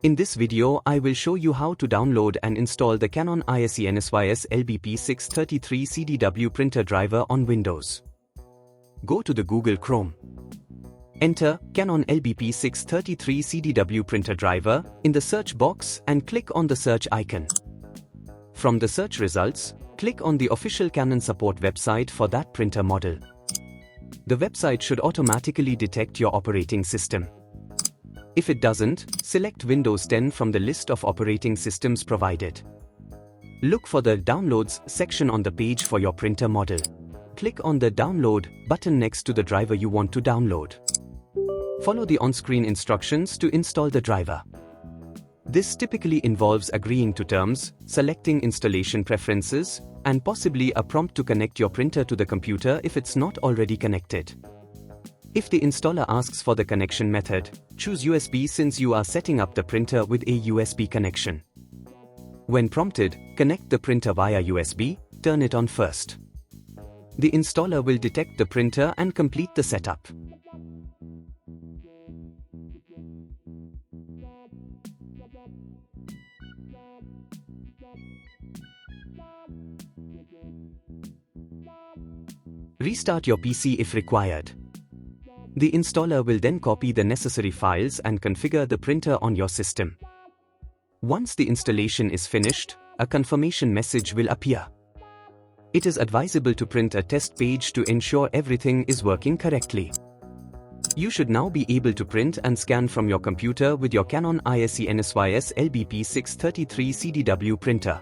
In this video I will show you how to download and install the Canon i-SENSYS LBP633Cdw printer driver on Windows. Go to the Google Chrome. Enter Canon LBP633Cdw printer driver in the search box and click on the search icon. From the search results, click on the official Canon support website for that printer model. The website should automatically detect your operating system. If it doesn't, select Windows 10 from the list of operating systems provided. Look for the Downloads section on the page for your printer model. Click on the Download button next to the driver you want to download. Follow the on-screen instructions to install the driver. This typically involves agreeing to terms, selecting installation preferences, and possibly a prompt to connect your printer to the computer if it's not already connected. If the installer asks for the connection method, choose USB since you are setting up the printer with a USB connection. When prompted, connect the printer via USB, turn it on first. The installer will detect the printer and complete the setup. Restart your PC if required. The installer will then copy the necessary files and configure the printer on your system. Once the installation is finished, a confirmation message will appear. It is advisable to print a test page to ensure everything is working correctly. You should now be able to print and scan from your computer with your Canon i-SENSYS LBP633Cdw printer.